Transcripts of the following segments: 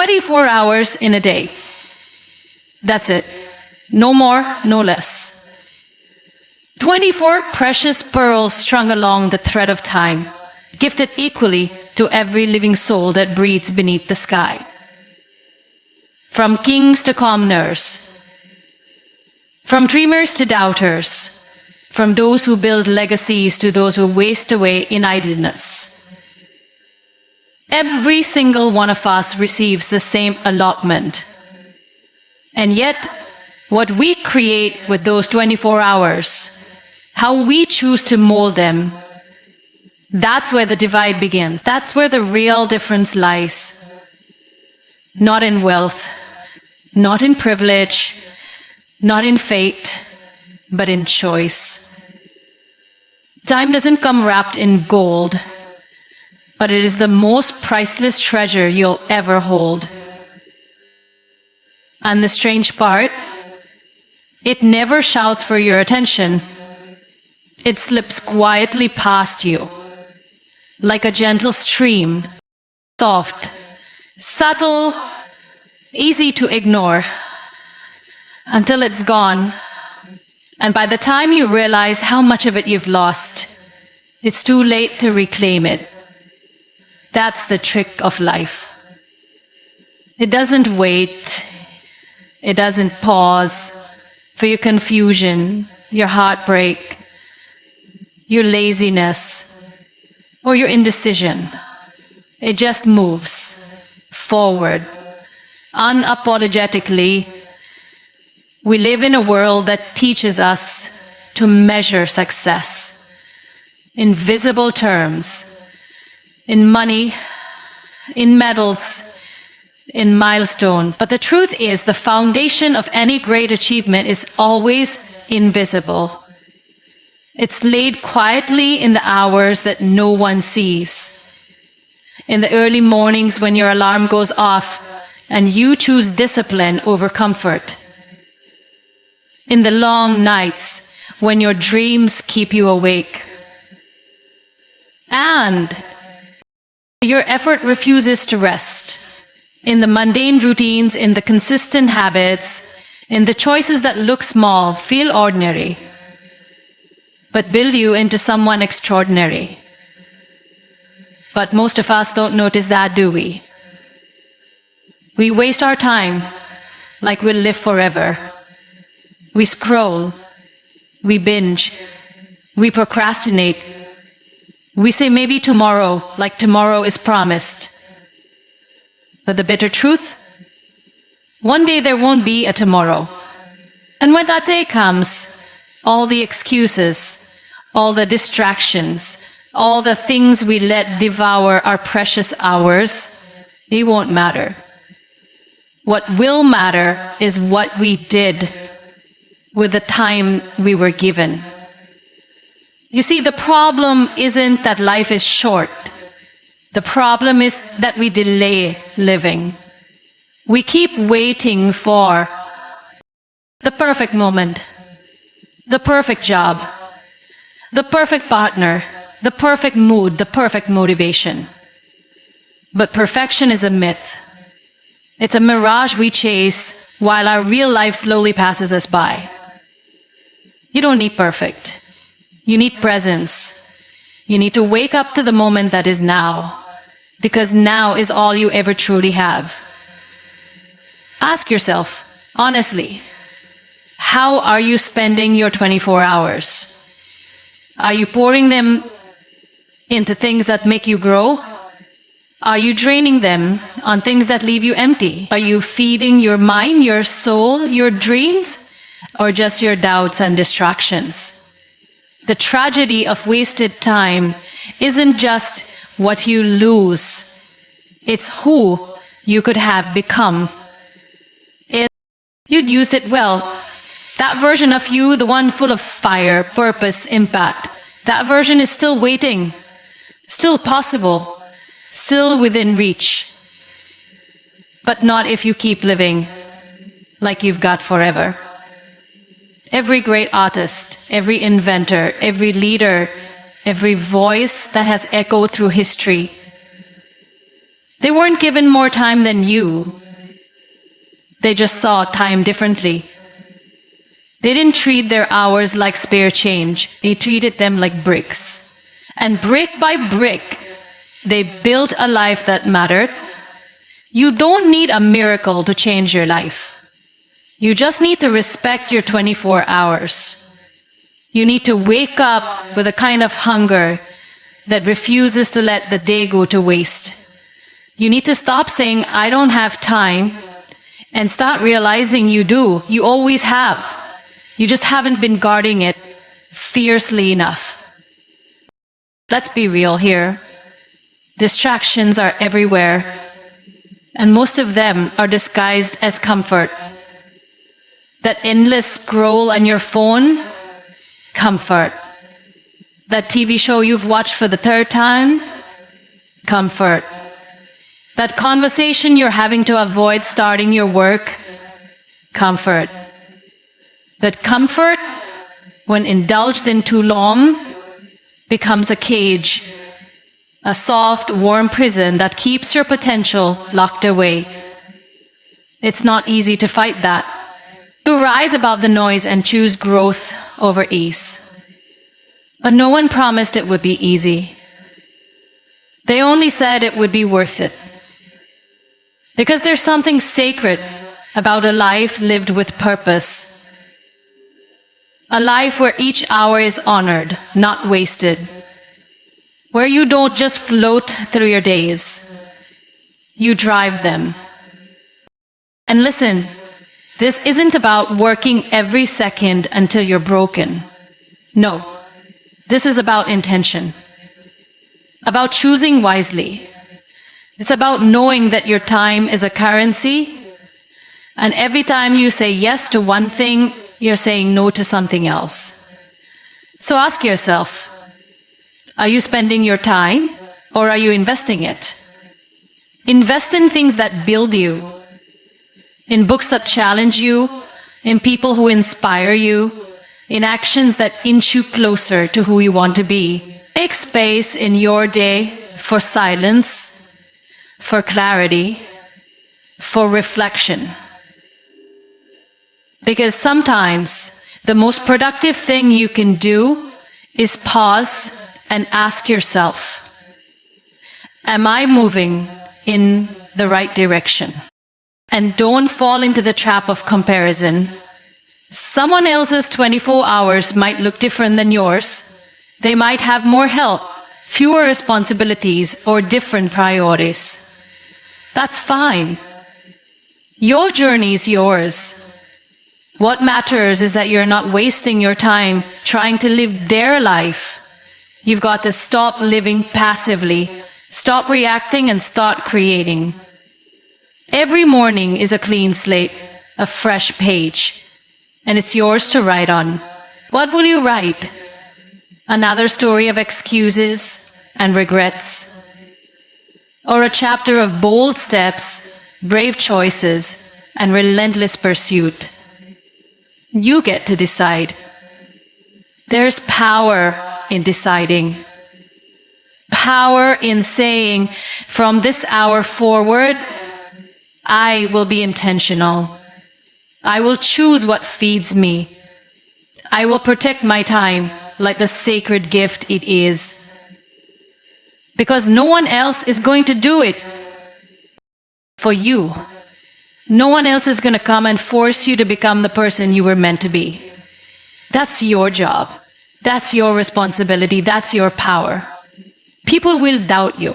24 hours in a day. That's it. No more, no less. 24 precious pearls strung along the thread of time, gifted equally to every living soul that breathes beneath the sky. From kings to commoners, from dreamers to doubters, from those who build legacies to those who waste away in idleness. Every single one of us receives the same allotment. And yet, what we create with those 24 hours, how we choose to mold them, that's where the divide begins. That's where the real difference lies. Not in wealth, not in privilege, not in fate, but in choice. Time doesn't come wrapped in gold, but it is the most priceless treasure you'll ever hold. And the strange part, it never shouts for your attention. It slips quietly past you, like a gentle stream, soft, subtle, easy to ignore, until it's gone. And by the time you realize how much of it you've lost, it's too late to reclaim it. That's the trick of life. It doesn't wait. It doesn't pause for your confusion, your heartbreak, your laziness, or your indecision. It just moves forward, unapologetically. We live in a world that teaches us to measure success in visible terms, in money, in medals, in milestones. But the truth is, the foundation of any great achievement is always invisible. It's laid quietly in the hours that no one sees. In the early mornings when your alarm goes off and you choose discipline over comfort. In the long nights when your dreams keep you awake. And your effort refuses to rest. In the mundane routines, in the consistent habits, in the choices that look small, feel ordinary, but build you into someone extraordinary. But most of us don't notice that, do we? We waste our time like we'll live forever. We scroll, we binge, we procrastinate. We say maybe tomorrow, like tomorrow is promised. But the bitter truth, one day there won't be a tomorrow. And when that day comes, all the excuses, all the distractions, all the things we let devour our precious hours, they won't matter. What will matter is what we did with the time we were given. You see, the problem isn't that life is short. The problem is that we delay living. We keep waiting for the perfect moment, the perfect job, the perfect partner, the perfect mood, the perfect motivation. But perfection is a myth. It's a mirage we chase while our real life slowly passes us by. You don't need perfect. You need presence. You need to wake up to the moment that is now, because now is all you ever truly have. Ask yourself, honestly, how are you spending your 24 hours? Are you pouring them into things that make you grow? Are you draining them on things that leave you empty? Are you feeding your mind, your soul, your dreams, or just your doubts and distractions? The tragedy of wasted time isn't just what you lose. It's who you could have become if you'd used it well. That version of you, the one full of fire, purpose, impact, that version is still waiting, still possible, still within reach. But not if you keep living like you've got forever. Every great artist, every inventor, every leader, every voice that has echoed through history, They weren't given more time than you. They just saw time differently. They didn't treat their hours like spare change. They treated them like bricks. And brick by brick, they built a life that mattered. You don't need a miracle to change your life. You just need to respect your 24 hours. You need to wake up with a kind of hunger that refuses to let the day go to waste. You need to stop saying, I don't have time, and start realizing you do. You always have. You just haven't been guarding it fiercely enough. Let's be real here. Distractions are everywhere, and most of them are disguised as comfort. That endless scroll on your phone, comfort. That TV show you've watched for the third time, comfort. That conversation you're having to avoid starting your work, comfort. That comfort, when indulged in too long, becomes a cage, a soft, warm prison that keeps your potential locked away. It's not easy to fight that. To rise above the noise and choose growth over ease. But no one promised it would be easy. They only said it would be worth it. Because there's something sacred about a life lived with purpose. A life where each hour is honored, not wasted. Where you don't just float through your days. You drive them. And listen, this isn't about working every second until you're broken. No, this is about intention. About choosing wisely. It's about knowing that your time is a currency, and every time you say yes to one thing, you're saying no to something else. So ask yourself, are you spending your time or are you investing it? Invest in things that build you, in books that challenge you, in people who inspire you, in actions that inch you closer to who you want to be. Make space in your day for silence, for clarity, for reflection. Because sometimes the most productive thing you can do is pause and ask yourself, am I moving in the right direction? And don't fall into the trap of comparison. Someone else's 24 hours might look different than yours. They might have more help, fewer responsibilities, or different priorities. That's fine. Your journey is yours. What matters is that you're not wasting your time trying to live their life. You've got to stop living passively, stop reacting, and start creating. Every morning is a clean slate, a fresh page, and it's yours to write on. What will you write? Another story of excuses and regrets? Or a chapter of bold steps, brave choices, and relentless pursuit? You get to decide. There's power in deciding. Power in saying, from this hour forward, I will be intentional. I will choose what feeds me. I will protect my time like the sacred gift it is. Because no one else is going to do it for you. No one else is going to come and force you to become the person you were meant to be. That's your job. That's your responsibility. That's your power. People will doubt you.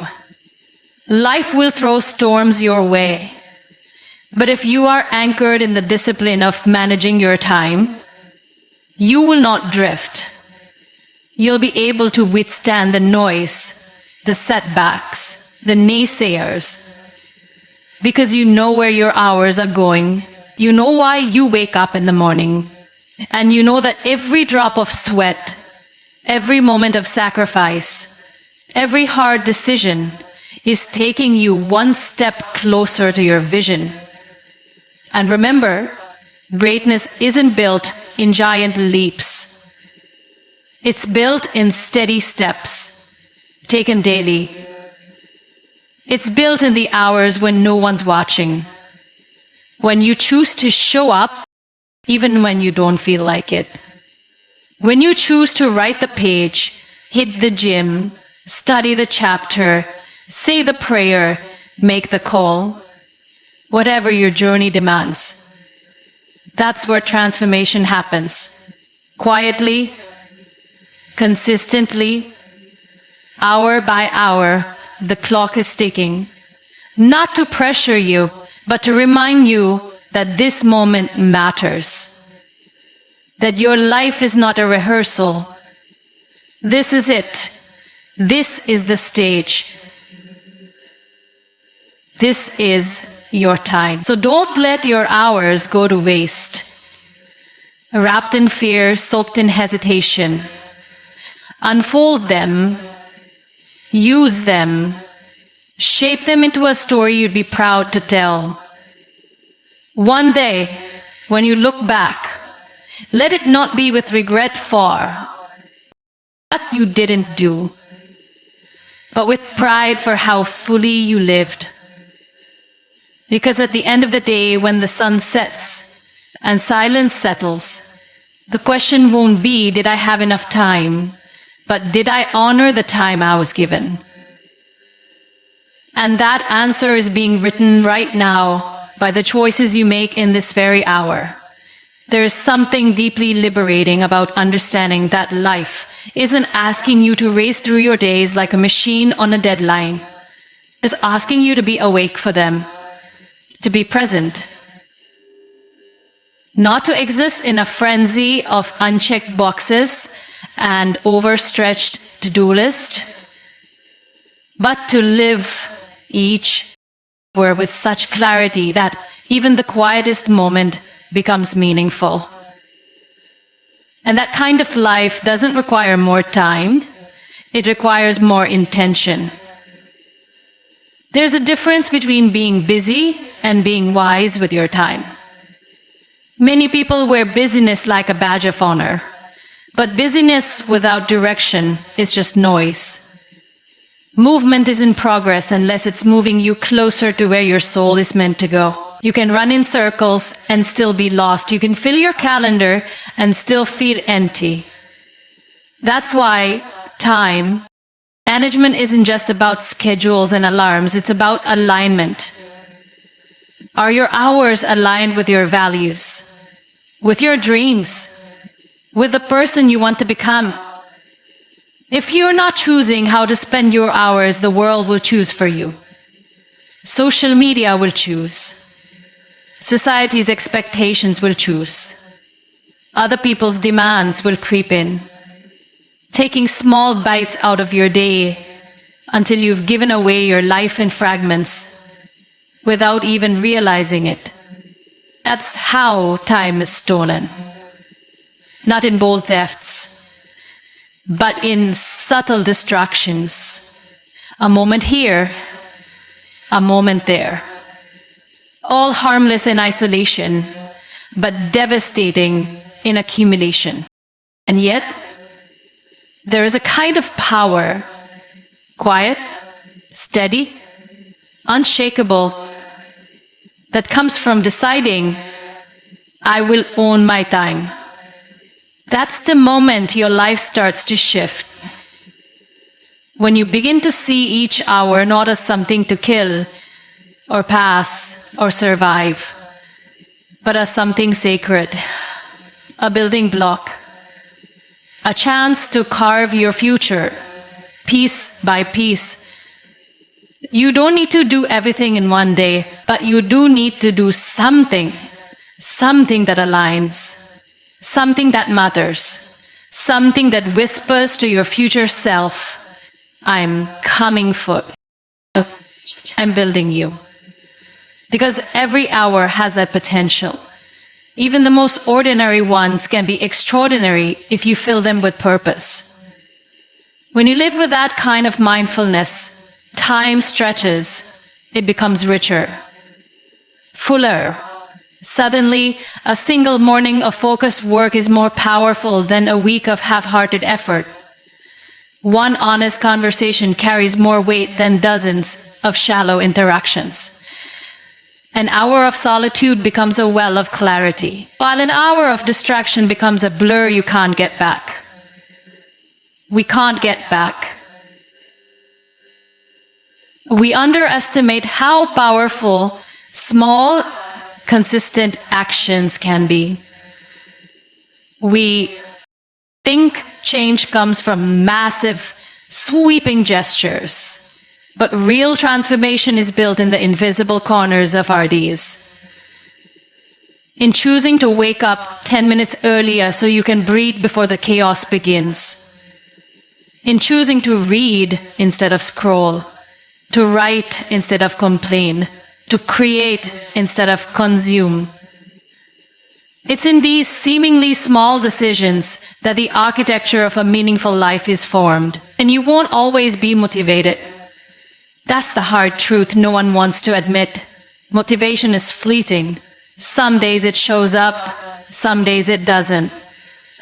Life will throw storms your way. But if you are anchored in the discipline of managing your time, you will not drift. You'll be able to withstand the noise, the setbacks, the naysayers, because you know where your hours are going. You know why you wake up in the morning. And you know that every drop of sweat, every moment of sacrifice, every hard decision is taking you one step closer to your vision. And remember, greatness isn't built in giant leaps. It's built in steady steps, taken daily. It's built in the hours when no one's watching. When you choose to show up, even when you don't feel like it. When you choose to write the page, hit the gym, study the chapter, say the prayer, make the call, whatever your journey demands. That's where transformation happens. Quietly, consistently, hour by hour, the clock is ticking. Not to pressure you, but to remind you that this moment matters. That your life is not a rehearsal. This is it. This is the stage. This is your time. So don't let your hours go to waste. Wrapped in fear, soaked in hesitation. Unfold them. Use them. Shape them into a story you'd be proud to tell. One day, when you look back, let it not be with regret for what you didn't do, but with pride for how fully you lived. Because at the end of the day, when the sun sets and silence settles, the question won't be, did I have enough time? But did I honor the time I was given? And that answer is being written right now by the choices you make in this very hour. There is something deeply liberating about understanding that life isn't asking you to race through your days like a machine on a deadline. It's asking you to be awake for them, to be present. Not to exist in a frenzy of unchecked boxes and overstretched to-do list, but to live each hour with such clarity that even the quietest moment becomes meaningful. And that kind of life doesn't require more time, it requires more intention. There's a difference between being busy and being wise with your time. Many people wear busyness like a badge of honor, but busyness without direction is just noise. Movement isn't progress unless it's moving you closer to where your soul is meant to go. You can run in circles and still be lost. You can fill your calendar and still feel empty. That's why time management isn't just about schedules and alarms, it's about alignment. Are your hours aligned with your values, with your dreams, with the person you want to become? If you're not choosing how to spend your hours, the world will choose for you. Social media will choose. Society's expectations will choose. Other people's demands will creep in, taking small bites out of your day until you've given away your life in fragments without even realizing it. That's how time is stolen. Not in bold thefts, but in subtle distractions. A moment here, a moment there. All harmless in isolation, but devastating in accumulation. And yet, there is a kind of power, quiet, steady, unshakable, that comes from deciding, I will own my time. That's the moment your life starts to shift. When you begin to see each hour not as something to kill, or pass, or survive, but as something sacred, a building block, a chance to carve your future, piece by piece. You don't need to do everything in one day, but you do need to do something, something that aligns, something that matters, something that whispers to your future self, I'm coming for you. I'm building you. Because every hour has that potential. Even the most ordinary ones can be extraordinary if you fill them with purpose. When you live with that kind of mindfulness, time stretches, it becomes richer, fuller. Suddenly, a single morning of focused work is more powerful than a week of half-hearted effort. One honest conversation carries more weight than dozens of shallow interactions. An hour of solitude becomes a well of clarity, while an hour of distraction becomes a blur you can't get back. We can't get back. We underestimate how powerful small, consistent actions can be. We think change comes from massive, sweeping gestures. But real transformation is built in the invisible corners of our days. In choosing to wake up 10 minutes earlier so you can breathe before the chaos begins. In choosing to read instead of scroll. To write instead of complain. To create instead of consume. It's in these seemingly small decisions that the architecture of a meaningful life is formed. And you won't always be motivated. That's the hard truth no one wants to admit. Motivation is fleeting. Some days it shows up, some days it doesn't.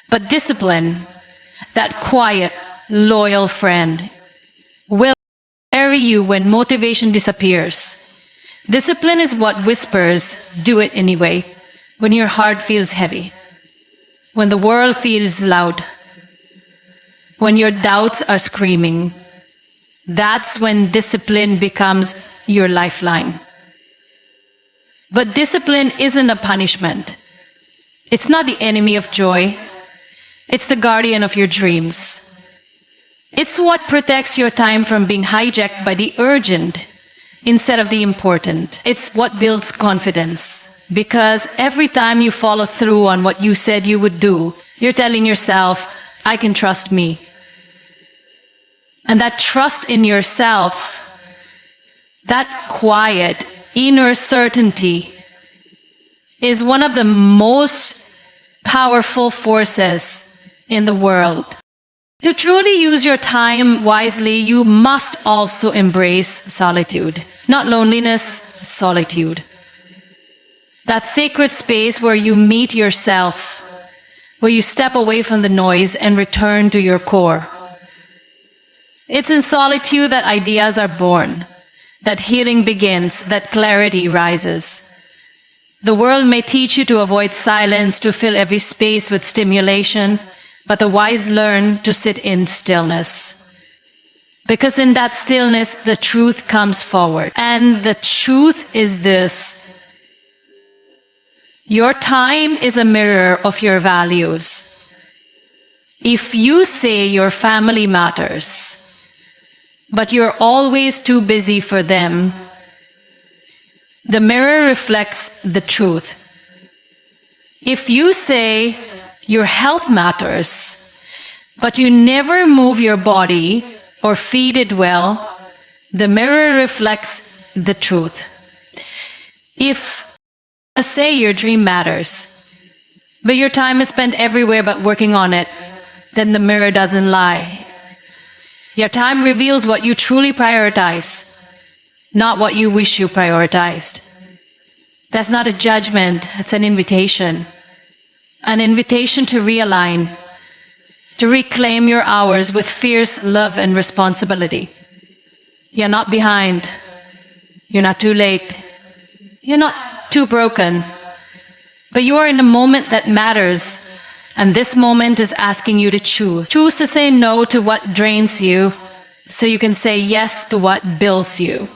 But discipline, that quiet, loyal friend, will carry you when motivation disappears. Discipline is what whispers, do it anyway, when your heart feels heavy, when the world feels loud, when your doubts are screaming. That's when discipline becomes your lifeline. But discipline isn't a punishment. It's not the enemy of joy. It's the guardian of your dreams. It's what protects your time from being hijacked by the urgent instead of the important. It's what builds confidence. Because every time you follow through on what you said you would do, you're telling yourself, I can trust me. And that trust in yourself, that quiet, inner certainty, is one of the most powerful forces in the world. To truly use your time wisely, you must also embrace solitude. Not loneliness, solitude. That sacred space where you meet yourself, where you step away from the noise and return to your core. It's in solitude that ideas are born, that healing begins, that clarity rises. The world may teach you to avoid silence, to fill every space with stimulation, but the wise learn to sit in stillness. Because in that stillness, the truth comes forward. And the truth is this: your time is a mirror of your values. If you say your family matters, but you're always too busy for them, the mirror reflects the truth. If you say your health matters, but you never move your body or feed it well, the mirror reflects the truth. If say your dream matters, but your time is spent everywhere but working on it, then the mirror doesn't lie. Your time reveals what you truly prioritize, not what you wish you prioritized. That's not a judgment, it's an invitation. An invitation to realign, to reclaim your hours with fierce love and responsibility. You're not behind. You're not too late. You're not too broken. But you are in a moment that matters. And this moment is asking you to choose. Choose to say no to what drains you so you can say yes to what builds you.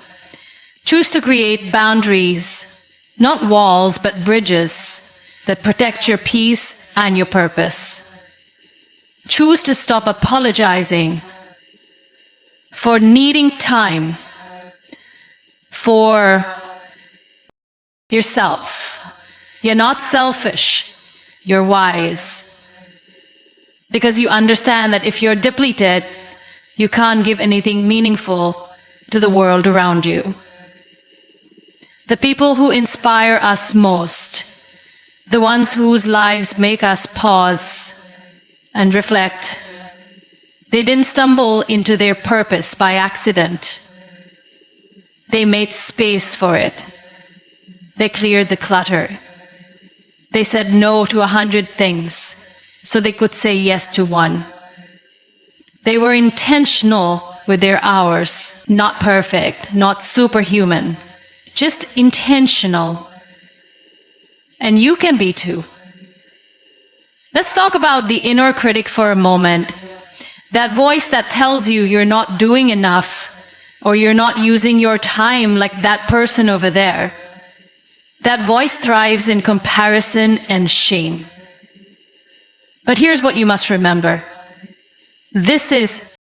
Choose to create boundaries, not walls, but bridges that protect your peace and your purpose. Choose to stop apologizing for needing time for yourself. You're not selfish, you're wise. Because you understand that if you're depleted, you can't give anything meaningful to the world around you. The people who inspire us most, the ones whose lives make us pause and reflect, they didn't stumble into their purpose by accident. They made space for it. They cleared the clutter. They said no to 100 things so they could say yes to one. They were intentional with their hours. Not perfect, not superhuman, just intentional. And you can be too. Let's talk about the inner critic for a moment. That voice that tells you you're not doing enough, or you're not using your time like that person over there. That voice thrives in comparison and shame. But here's what you must remember. This is